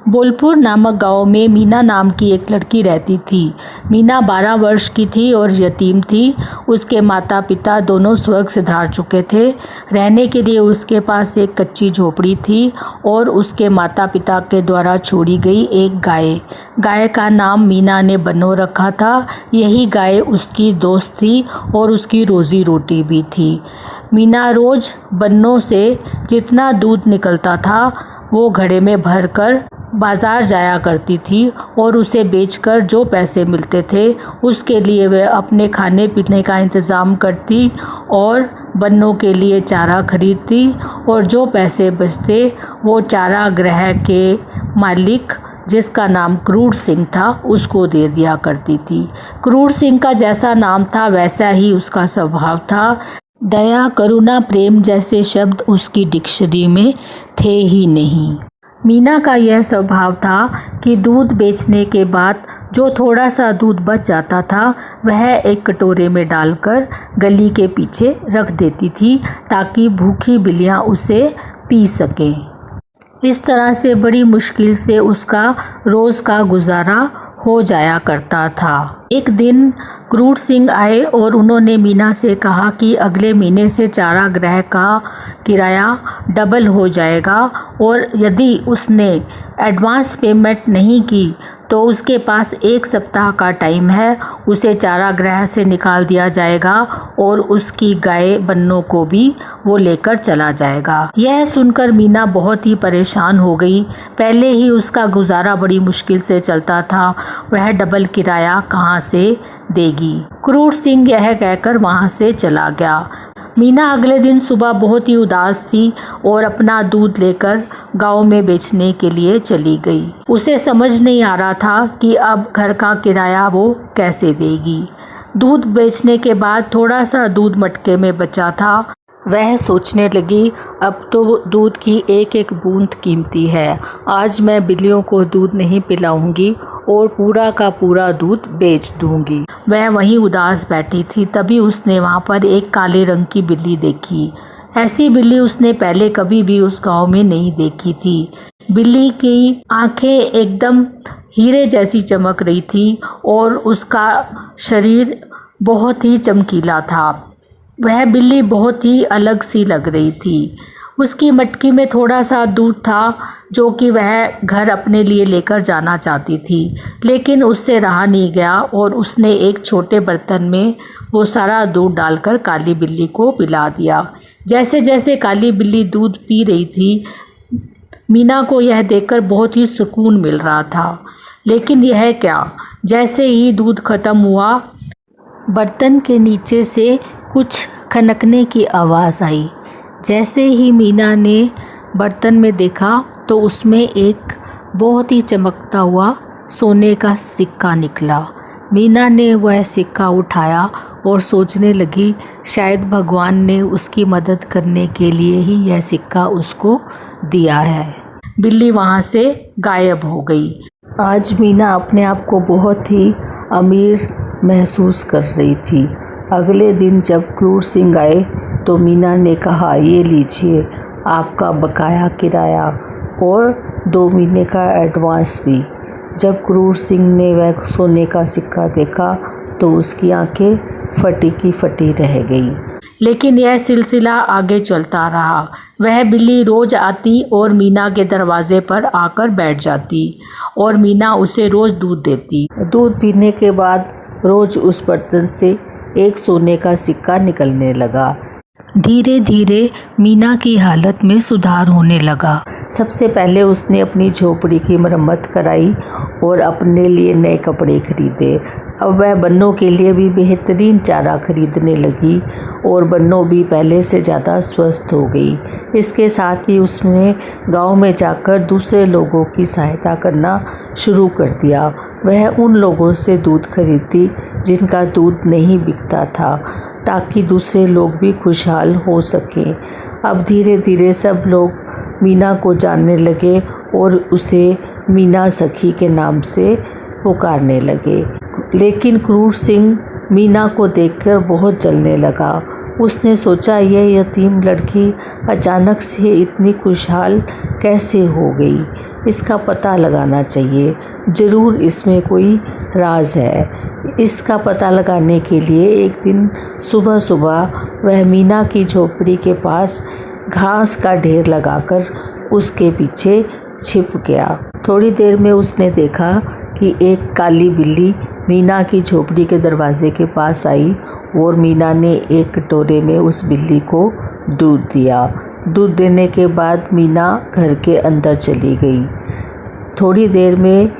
बोलपुर नामक गांव में मीना नाम की एक लड़की रहती थी। मीना 12 वर्ष की थी और यतीम थी। उसके माता पिता दोनों स्वर्ग सिधार चुके थे। रहने के लिए उसके पास एक कच्ची झोपड़ी थी और उसके माता पिता के द्वारा छोड़ी गई एक गाय का नाम मीना ने बन्नो रखा था। यही गाय उसकी दोस्त थी और उसकी रोजी रोटी भी थी। मीना रोज बन्नो से जितना दूध निकलता था वो घड़े में भरकर बाजार जाया करती थी और उसे बेचकर जो पैसे मिलते थे उसके लिए वह अपने खाने पीने का इंतज़ाम करती और बन्नों के लिए चारा खरीदती और जो पैसे बचते वो चारागाह के मालिक जिसका नाम क्रूर सिंह था उसको दे दिया करती थी। क्रूर सिंह का जैसा नाम था वैसा ही उसका स्वभाव था। दया, करुणा, प्रेम जैसे शब्द उसकी डिक्शनरी में थे ही नहीं। मीना का यह स्वभाव था कि दूध बेचने के बाद जो थोड़ा सा दूध बच जाता था वह एक कटोरे में डालकर गली के पीछे रख देती थी ताकि भूखी बिल्लियां उसे पी सकें। इस तरह से बड़ी मुश्किल से उसका रोज़ का गुजारा हो जाया करता था। एक दिन क्रूर सिंह आए और उन्होंने मीना से कहा कि अगले महीने से चारागाह का किराया डबल हो जाएगा और यदि उसने एडवांस पेमेंट नहीं की तो उसके पास 1 सप्ताह का टाइम है, उसे चारागाह से निकाल दिया जाएगा और उसकी गाय बन्नों को भी वो लेकर चला जाएगा। यह सुनकर मीना बहुत ही परेशान हो गई। पहले ही उसका गुजारा बड़ी मुश्किल से चलता था, वह डबल किराया कहाँ से देगी। क्रूर सिंह यह कहकर वहाँ से चला गया। मीना अगले दिन सुबह बहुत ही उदास थी और अपना दूध लेकर गांव में बेचने के लिए चली गई। उसे समझ नहीं आ रहा था कि अब घर का किराया वो कैसे देगी। दूध बेचने के बाद थोड़ा सा दूध मटके में बचा था। वह सोचने लगी, अब तो दूध की एक एक बूंद कीमती है। आज मैं बिल्लियों को दूध नहीं पिलाऊंगी और पूरा का पूरा दूध बेच दूंगी। वह वहीं उदास बैठी थी, तभी उसने वहाँ पर एक काले रंग की बिल्ली देखी। ऐसी बिल्ली उसने पहले कभी भी उस गांव में नहीं देखी थी। बिल्ली की आंखें एकदम हीरे जैसी चमक रही थी और उसका शरीर बहुत ही चमकीला था। वह बिल्ली बहुत ही अलग सी लग रही थी। उसकी मटकी में थोड़ा सा दूध था जो कि वह घर अपने लिए लेकर जाना चाहती थी, लेकिन उससे रहा नहीं गया और उसने एक छोटे बर्तन में वो सारा दूध डालकर काली बिल्ली को पिला दिया। जैसे जैसे काली बिल्ली दूध पी रही थी, मीना को यह देखकर बहुत ही सुकून मिल रहा था। लेकिन यह क्या, जैसे ही दूध खत्म हुआ बर्तन के नीचे से कुछ खनकने की आवाज़ आई। जैसे ही मीना ने बर्तन में देखा तो उसमें एक बहुत ही चमकता हुआ सोने का सिक्का निकला। मीना ने वह सिक्का उठाया और सोचने लगी शायद भगवान ने उसकी मदद करने के लिए ही यह सिक्का उसको दिया है। बिल्ली वहाँ से गायब हो गई। आज मीना अपने आप को बहुत ही अमीर महसूस कर रही थी। अगले दिन जब क्रूर सिंह आए तो मीना ने कहा, ये लीजिए आपका बकाया किराया और 2 महीने का एडवांस भी। जब क्रूर सिंह ने वह सोने का सिक्का देखा तो उसकी आंखें फटी की फटी रह गई। लेकिन यह सिलसिला आगे चलता रहा। वह बिल्ली रोज़ आती और मीना के दरवाजे पर आकर बैठ जाती और मीना उसे रोज़ दूध देती। दूध पीने के बाद रोज़ उस बर्तन से एक सोने का सिक्का निकलने लगा। धीरे धीरे मीना की हालत में सुधार होने लगा। सबसे पहले उसने अपनी झोपड़ी की मरम्मत कराई और अपने लिए नए कपड़े खरीदे। अब वह बन्नों के लिए भी बेहतरीन चारा खरीदने लगी और बन्नों भी पहले से ज़्यादा स्वस्थ हो गई। इसके साथ ही उसने गांव में जाकर दूसरे लोगों की सहायता करना शुरू कर दिया। वह उन लोगों से दूध खरीदती जिनका दूध नहीं बिकता था ताकि दूसरे लोग भी खुशहाल हो सकें। अब धीरे धीरे सब लोग मीना को जानने लगे और उसे मीना सखी के नाम से पुकारने लगे। लेकिन क्रूर सिंह मीना को देखकर बहुत जलने लगा उसने सोचा यह यतीम लड़की अचानक से इतनी खुशहाल कैसे हो गई, इसका पता लगाना चाहिए, ज़रूर इसमें कोई राज है। इसका पता लगाने के लिए एक दिन सुबह सुबह वह मीना की झोपड़ी के पास घास का ढेर लगाकर उसके पीछे छिप गया। थोड़ी देर में उसने देखा कि एक काली बिल्ली मीना की झोपड़ी के दरवाजे के पास आई और मीना ने एक कटोरे में उस बिल्ली को दूध दिया। दूध देने के बाद मीना घर के अंदर चली गई। थोड़ी देर में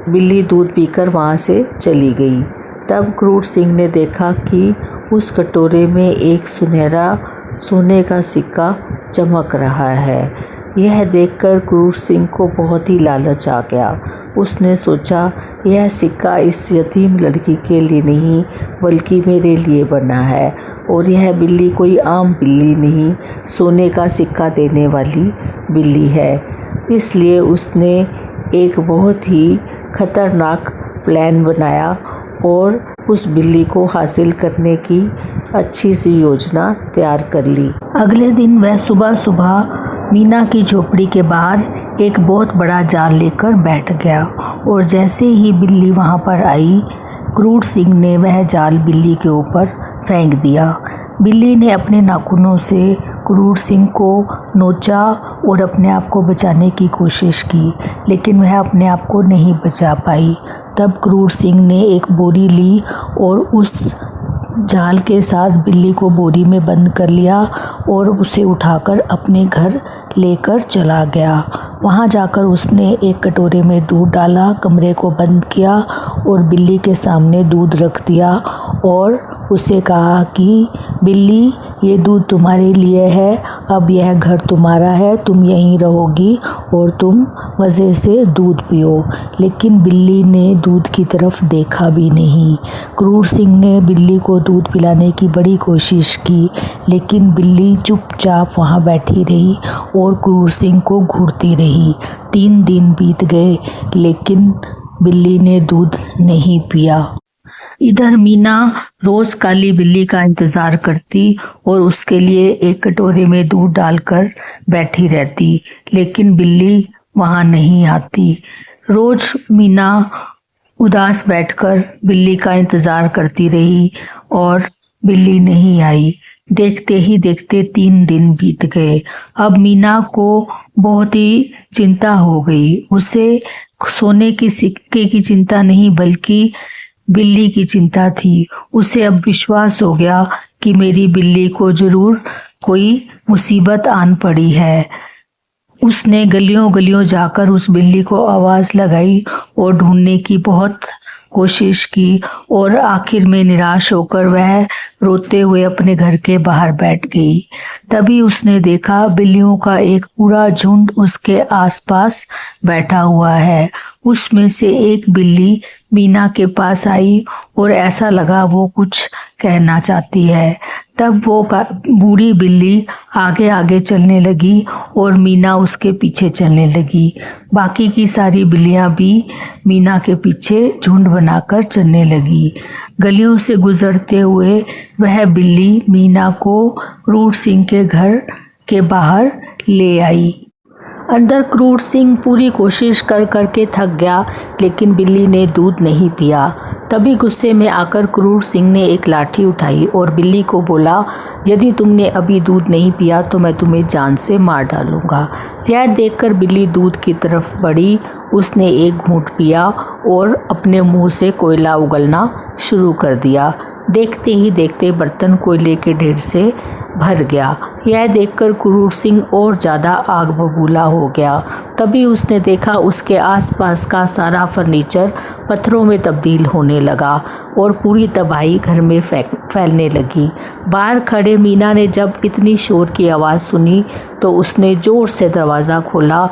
बिल्ली दूध पीकर वहाँ से चली गई। तब क्रूर सिंह ने देखा कि उस कटोरे में एक सुनहरा सोने का सिक्का चमक रहा है। यह देखकर क्रूर सिंह को बहुत ही लालच आ गया। उसने सोचा यह सिक्का इस यतीम लड़की के लिए नहीं बल्कि मेरे लिए बना है और यह बिल्ली कोई आम बिल्ली नहीं, सोने का सिक्का देने वाली बिल्ली है। इसलिए उसने एक बहुत ही खतरनाक प्लान बनाया और उस बिल्ली को हासिल करने की अच्छी सी योजना तैयार कर ली। अगले दिन वह सुबह सुबह मीना की झोपड़ी के बाहर एक बहुत बड़ा जाल लेकर बैठ गया और जैसे ही बिल्ली वहां पर आई, क्रूर सिंह ने वह जाल बिल्ली के ऊपर फेंक दिया। बिल्ली ने अपने नाखूनों से क्रूर सिंह को नोचा और अपने आप को बचाने की कोशिश की, लेकिन वह अपने आप को नहीं बचा पाई। तब क्रूर सिंह ने एक बोरी ली और उस जाल के साथ बिल्ली को बोरी में बंद कर लिया और उसे उठाकर अपने घर लेकर चला गया। वहाँ जाकर उसने एक कटोरे में दूध डाला, कमरे को बंद किया और बिल्ली के सामने दूध रख दिया और उसे कहा कि बिल्ली, ये दूध तुम्हारे लिए है, अब यह घर तुम्हारा है, तुम यहीं रहोगी और तुम मज़े से दूध पियो। लेकिन बिल्ली ने दूध की तरफ देखा भी नहीं। क्रूर सिंह ने बिल्ली को दूध पिलाने की बड़ी कोशिश की, लेकिन बिल्ली चुपचाप वहाँ बैठी रही और क्रूर सिंह को घूरती रही। 3 दिन बीत गए लेकिन बिल्ली ने दूध नहीं पिया। इधर मीना रोज काली बिल्ली का इंतज़ार करती और उसके लिए एक कटोरे में दूध डालकर बैठी रहती, लेकिन बिल्ली वहाँ नहीं आती। रोज मीना उदास बैठकर बिल्ली का इंतज़ार करती रही और बिल्ली नहीं आई। देखते ही देखते 3 दिन बीत गए। अब मीना को बहुत ही चिंता हो गई। उसे सोने के सिक्के की चिंता नहीं बल्कि बिल्ली की चिंता थी। उसे अब विश्वास हो गया कि मेरी बिल्ली को ज़रूर कोई मुसीबत आन पड़ी है। उसने गलियों गलियों जाकर उस बिल्ली को आवाज़ लगाई और ढूंढने की बहुत कोशिश की और आखिर में निराश होकर वह रोते हुए अपने घर के बाहर बैठ गई। तभी उसने देखा बिल्लियों का एक पूरा झुंड उसके आसपास बैठा हुआ है। उसमें से एक बिल्ली मीना के पास आई और ऐसा लगा वो कुछ कहना चाहती है। तब वो बूढ़ी बिल्ली आगे आगे चलने लगी और मीना उसके पीछे चलने लगी। बाकी की सारी बिल्लियां भी मीना के पीछे झुंड बनाकर चलने लगी। गलियों से गुजरते हुए वह बिल्ली मीना को क्रूर सिंह के घर के बाहर ले आई। अंदर क्रूर सिंह पूरी कोशिश कर करके थक गया, लेकिन बिल्ली ने दूध नहीं पिया। तभी गुस्से में आकर क्रूर सिंह ने एक लाठी उठाई और बिल्ली को बोला, यदि तुमने अभी दूध नहीं पिया तो मैं तुम्हें जान से मार डालूंगा। यह देखकर बिल्ली दूध की तरफ बढ़ी। उसने एक घूंट पिया और अपने मुंह से कोयला उगलना शुरू कर दिया। देखते ही देखते बर्तन कोयले के ढेर से भर गया। यह देखकर क्रूर सिंह और ज़्यादा आग बबूला हो गया। तभी उसने देखा उसके आसपास का सारा फर्नीचर पत्थरों में तब्दील होने लगा और पूरी तबाही घर में फैलने लगी। बाहर खड़े मीना ने जब इतनी शोर की आवाज़ सुनी तो उसने ज़ोर से दरवाज़ा खोला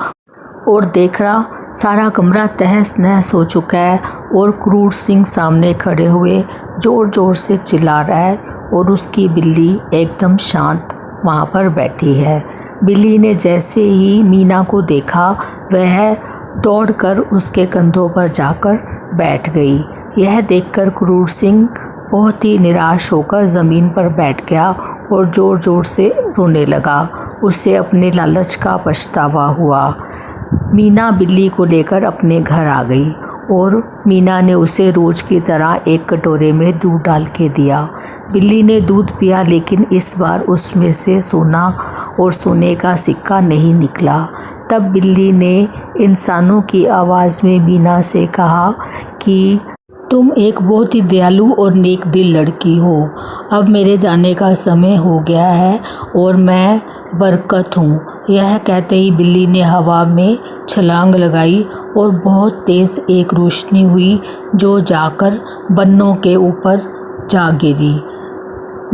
और देखा सारा कमरा तहस नहस हो चुका है और क्रूर सिंह सामने खड़े हुए ज़ोर ज़ोर से चिल्ला रहा है और उसकी बिल्ली एकदम शांत वहाँ पर बैठी है। बिल्ली ने जैसे ही मीना को देखा वह दौड़कर उसके कंधों पर जाकर बैठ गई। यह देखकर क्रूर सिंह बहुत ही निराश होकर ज़मीन पर बैठ गया और ज़ोर ज़ोर से रोने लगा। उसे अपने लालच का पछतावा हुआ। मीना बिल्ली को लेकर अपने घर आ गई और मीना ने उसे रोज़ की तरह एक कटोरे में दूध डाल के दिया। बिल्ली ने दूध पिया, लेकिन इस बार उसमें से सोना और सोने का सिक्का नहीं निकला। तब बिल्ली ने इंसानों की आवाज़ में मीना से कहा कि तुम एक बहुत ही दयालु और नेक दिल लड़की हो। अब मेरे जाने का समय हो गया है और मैं बरकत हूँ। यह कहते ही बिल्ली ने हवा में छलांग लगाई और बहुत तेज़ एक रोशनी हुई जो जाकर बन्नों के ऊपर जा गिरी।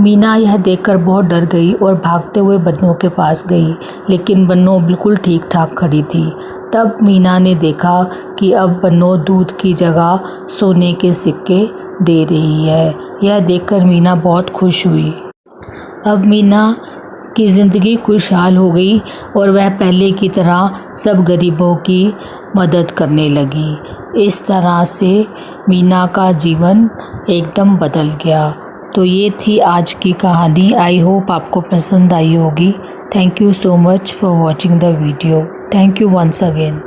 मीना यह देखकर बहुत डर गई और भागते हुए बन्नों के पास गई, लेकिन बन्नों बिल्कुल ठीक ठाक खड़ी थी। तब मीना ने देखा कि अब बन्नों दूध की जगह सोने के सिक्के दे रही है। यह देखकर मीना बहुत खुश हुई। अब मीना की ज़िंदगी खुशहाल हो गई और वह पहले की तरह सब गरीबों की मदद करने लगी। इस तरह से मीना का जीवन एकदम बदल गया। तो ये थी आज की कहानी। आई होप आपको पसंद आई होगी। Thank you so much for watching the video. Thank you once again.